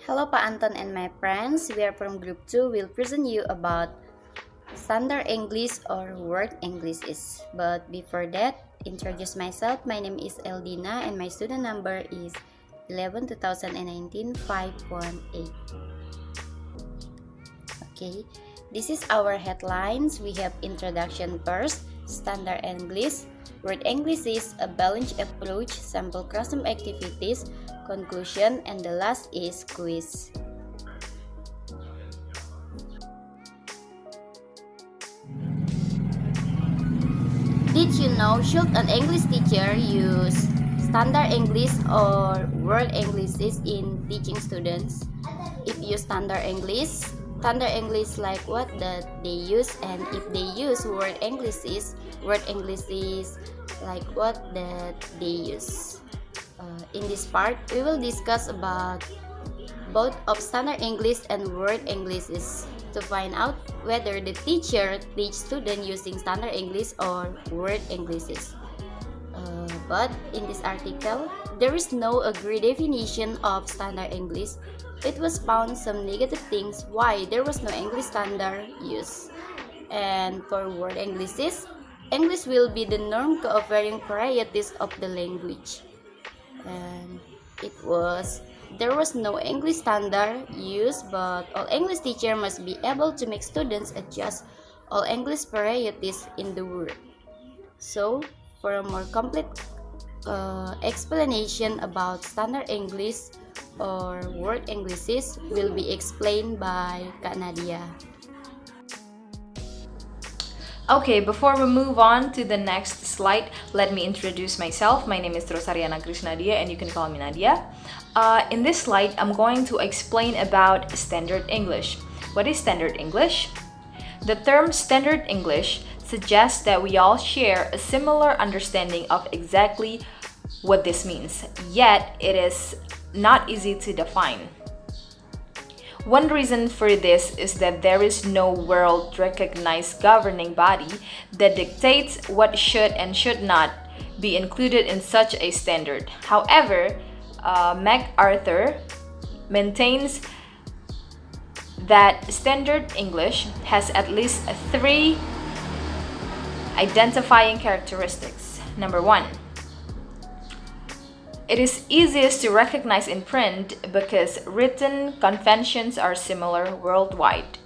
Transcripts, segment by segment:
Hello Pa Anton and my friends, we are from group 2. We'll present you about standard English or word English is. But before that, introduce myself. My name is Eldina and my student number is 11 2019 518. Okay, this is our headlines. We have introduction first, standard English. Word English is a balanced approach, sample classroom activities, conclusion, and the last is quiz. Did you know should an English teacher use standard English or word English in teaching students? If you standard English like what that they use, and if they use word English is like what that they use. In this part, we will discuss about both of standard English and word English is to find out whether the teacher teach student using standard English or word English is. But in this article, there is no agreed definition of standard English. It was found some negative things why there was no English standard use. And for word English will be the norm covering varieties of the language. And there was no English standard used, but all English teacher must be able to make students adjust all English varieties in the word. So, for a more complete explanation about standard English or word Englishes will be explained by Kak Nadia. Okay, before we move on to the next slide, let me introduce myself. My name is Rosariana Krishnadia and you can call me Nadia. In this slide, I'm going to explain about standard English. What is standard English? The term standard English suggests that we all share a similar understanding of exactly what this means, yet it is not easy to define. One reason for this is that there is no world-recognized governing body that dictates what should and should not be included in such a standard. However, MacArthur maintains that standard English has at least 3 identifying characteristics. Number 1. It is easiest to recognize in print because written conventions are similar worldwide.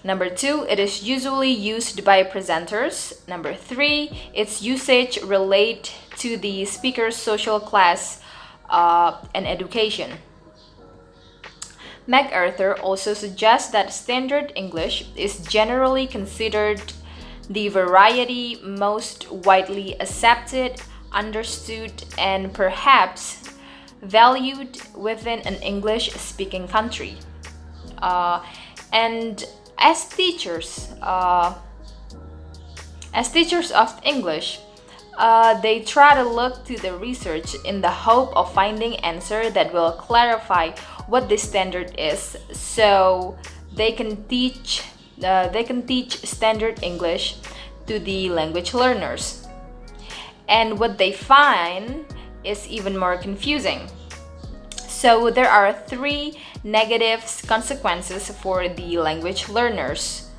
Number 2, it is usually used by presenters. Number 3, its usage relate to the speaker's social class and education. MacArthur also suggests that standard English is generally considered the variety most widely accepted, understood, and perhaps valued within an English-speaking country. And as teachers of English, they try to look to the research in the hope of finding answer that will clarify what this standard is, so they can teach standard English to the language learners. And what they find is even more confusing. So there are 3 negative consequences for the language learners.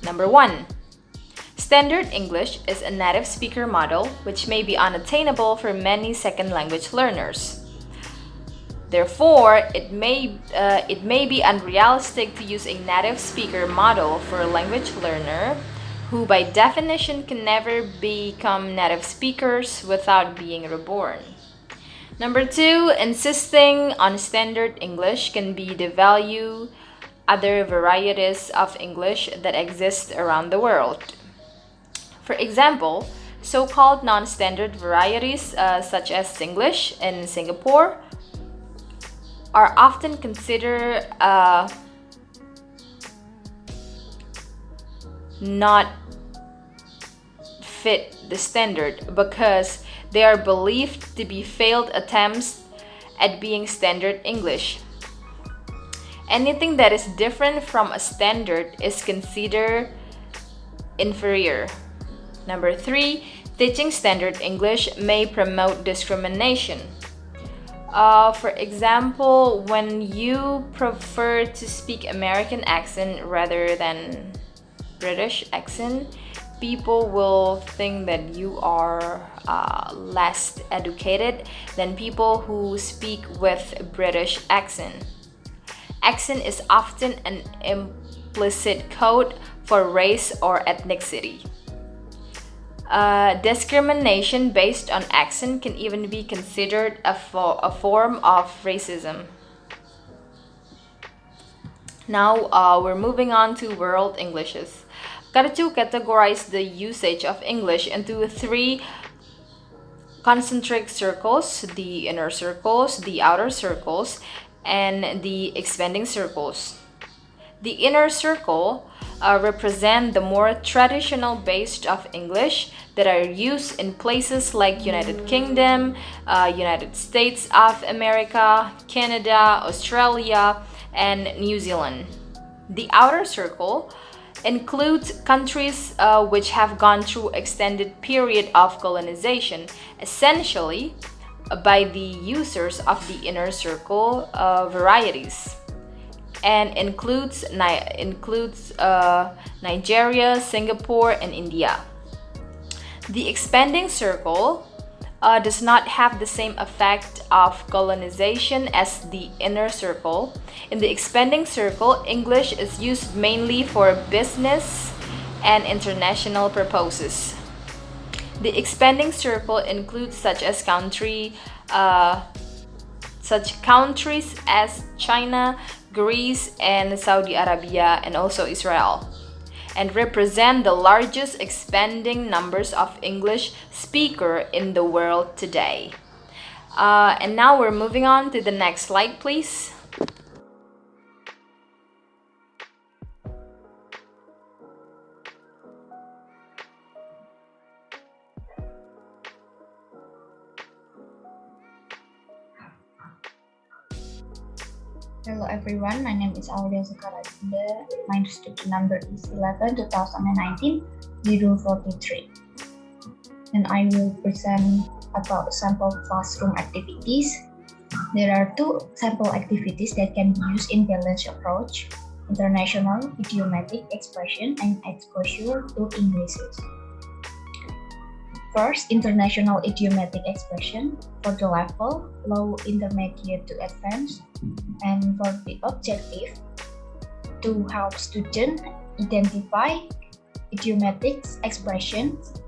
Number 1. Standard English is a native speaker model which may be unattainable for many second language learners. Therefore, it may be unrealistic to use a native speaker model for a language learner who by definition can never become native speakers without being reborn. Number 2, insisting on standard English can be devalue other varieties of English that exist around the world. For example, so-called non-standard varieties such as Singlish in Singapore are often considered not fit the standard because they are believed to be failed attempts at being standard English. Anything that is different from a standard is considered inferior. Number 3, Teaching standard English may promote discrimination. For example, when you prefer to speak American accent rather than British accent, people will think that you are less educated than people who speak with British accent. Accent is often an implicit code for race or ethnicity. Discrimination based on accent can even be considered a form of racism. Now we're moving on to world Englishes. Kartu categorize the usage of English into three concentric circles: the inner circles, the outer circles, and the expanding circles. The inner circle represent the more traditional base of English that are used in places like United Kingdom, United States of America, Canada, Australia, and New Zealand. The outer circle includes countries which have gone through extended period of colonization, essentially by the users of the inner circle varieties, and includes Nigeria, Singapore, and India. The expanding circle does not have the same effect of colonization as the inner circle. In the expanding circle, English is used mainly for business and international purposes. The expanding circle includes such countries as China, Greece, and Saudi Arabia, and also Israel, and represent the largest expanding numbers of English speaker in the world today. And now we're moving on to the next slide, please. Hello everyone, my name is Aulia Sukaradinda. My registered number is 11/2019 043. And I will present about sample classroom activities. There are two sample activities that can be used in balanced approach: international idiomatic expression and exposure to English. First, international idiomatic expression for the level low, intermediate to advanced, and for the objective to help students identify idiomatic expressions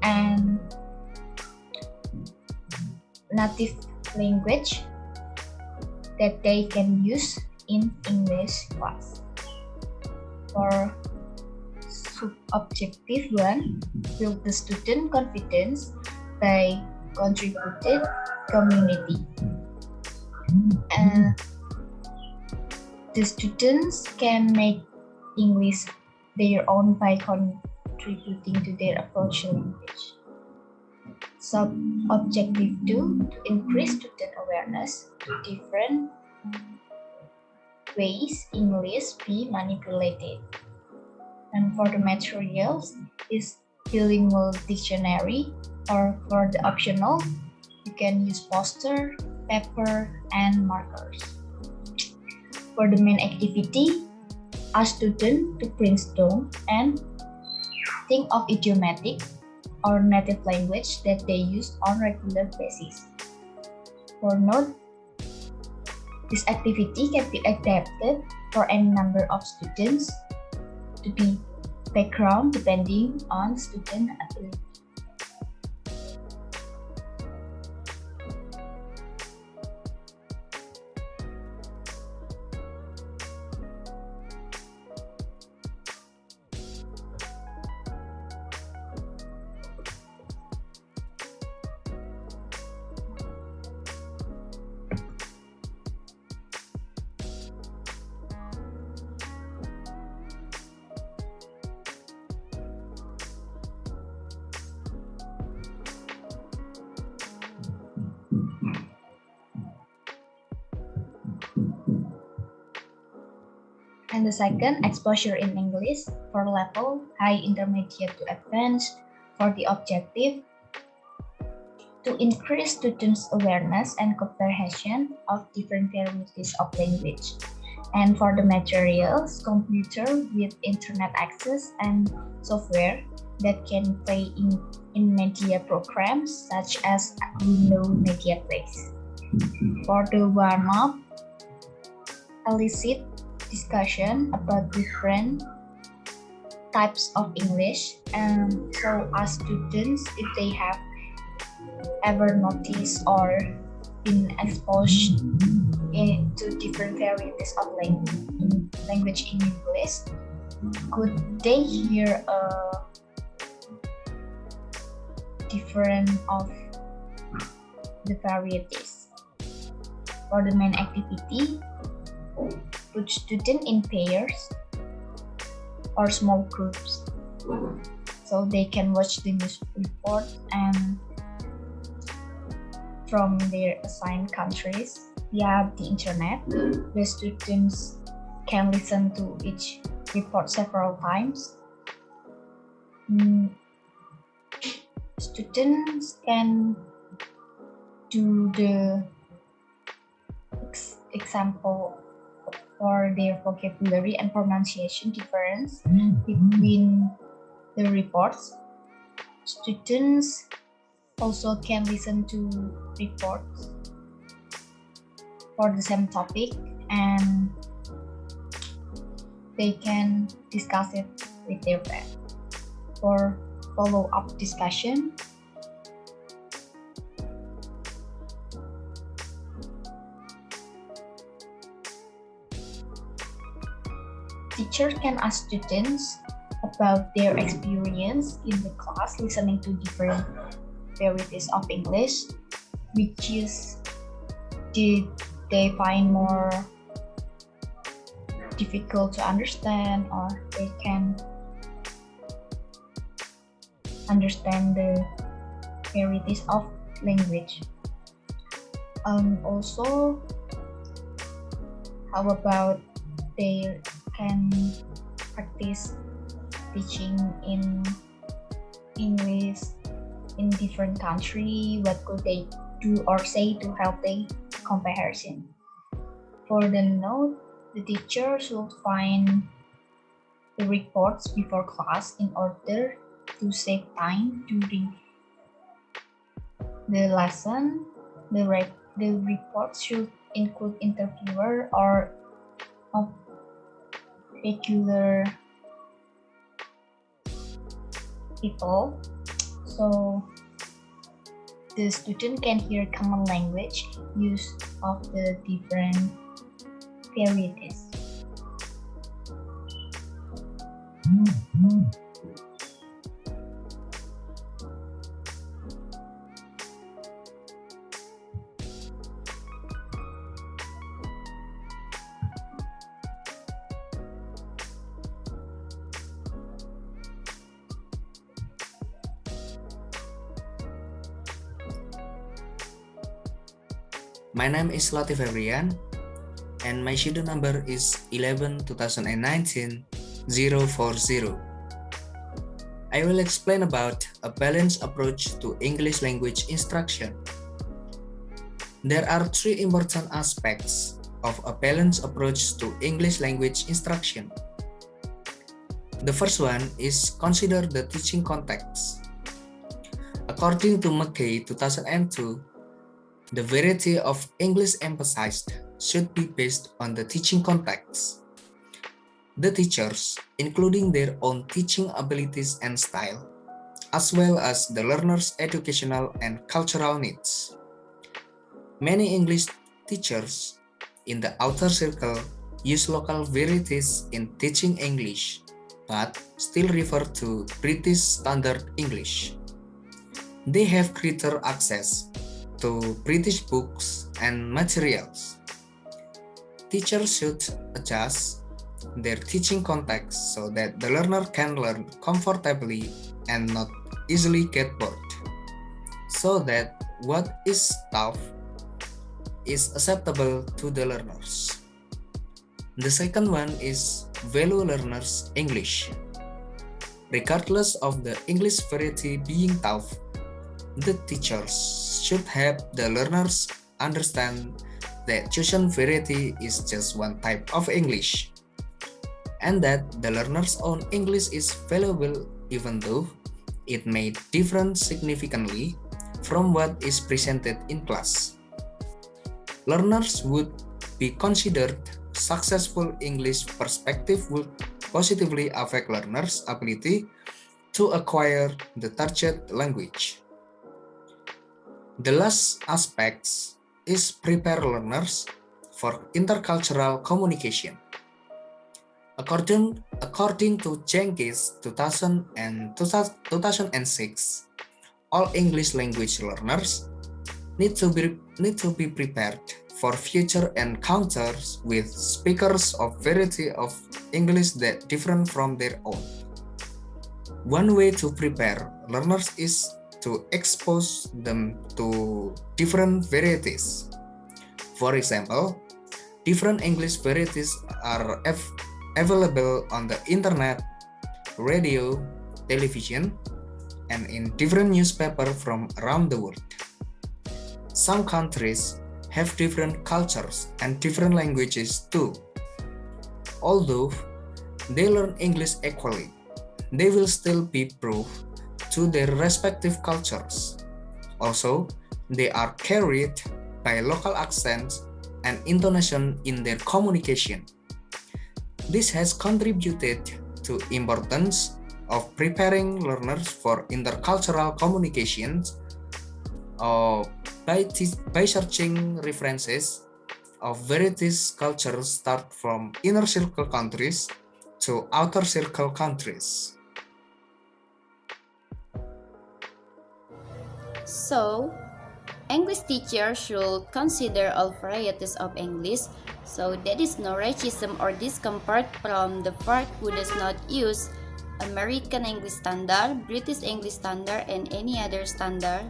and native language that they can use in English class. For objective 1, build the student confidence by contributed community. And the students can make English their own by contributing to their approach language. Objective 2, to increase student awareness to different ways English be manipulated. And for the materials is bilingual dictionary, or for the optional, you can use poster, paper, and markers. For the main activity, ask students to brainstorm and think of idiomatic or native language that they use on regular basis. For note, this activity can be adapted for any number of students to be background depending on student ability. And the second, exposure in English for level high, intermediate to advanced, For the objective, to increase students' awareness and comprehension of different varieties of language. And for the materials, computer with internet access and software that can play in media programs such as Windows Media Plays. For the warm-up, elicit discussion about different types of English, and so ask students if they have ever noticed or been exposed to different varieties of language in English. Could they hear a different of the varieties? For the main activity, put students in pairs or small groups so they can watch the news report and from their assigned countries via the internet. The students can listen to each report several times. Students can do the example for their vocabulary and pronunciation difference between the reports. Students also can listen to reports for the same topic and they can discuss it with their friends. For follow-up discussion, teacher can ask students about their experience in the class listening to different varieties of English, which is did they find more difficult to understand, or they can understand the varieties of language. Also, how about they can practice teaching in English in different country? What could they do or say to help the comparison? For the note, the teacher should find the reports before class in order to save time during the lesson. The report should include interviewer or regular people, so the student can hear common language use of the different varieties. My name is Latif Febrian, and my schedule number is 11/2019-040. I will explain about a balanced approach to English language instruction. There are three important aspects of a balanced approach to English language instruction. The first one is consider the teaching context. According to McKay 2002, the variety of English emphasized should be based on the teaching context. The teachers, including their own teaching abilities and style, as well as the learner's educational and cultural needs. Many English teachers in the outer circle use local varieties in teaching English, but still refer to British Standard English. They have greater access to British books and materials. Teachers should adjust their teaching context so that the learner can learn comfortably and not easily get bored, so that what is taught is acceptable to the learners. The second one is value learners' English. Regardless of the English variety being taught, the teachers should help the learners understand that chosen variety is just one type of English, and that the learner's own English is valuable even though it may differ significantly from what is presented in class. Learners would be considered successful. English perspective would positively affect learners' ability to acquire the target language. The last aspect is prepare learners for intercultural communication. According to Jenkins 2006, all English language learners need to be prepared for future encounters with speakers of variety of English that different from their own. One way to prepare learners is to expose them to different varieties. For example, different English varieties are available on the internet, radio, television, and in different newspapers from around the world. Some countries have different cultures and different languages too. Although they learn English equally, they will still be proof to their respective cultures. Also, they are carried by local accents and intonation in their communication. This has contributed to importance of preparing learners for intercultural communications by searching references of various cultures start from inner circle countries to outer circle countries. So, English teachers should consider all varieties of English, so there is no racism or discomfort from the part who does not use American English Standard, British English Standard, and any other standard.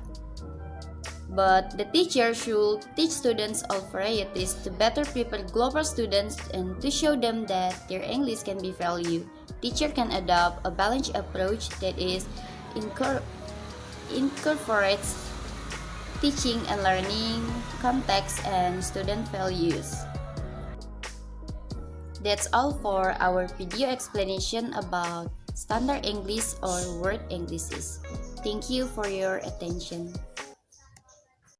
But the teacher should teach students all varieties to better prepare global students and to show them that their English can be valued. Teacher can adopt a balanced approach that is incorporates teaching and learning, context, and student values. That's all for our video explanation about standard English or word Englishes. Thank you for your attention.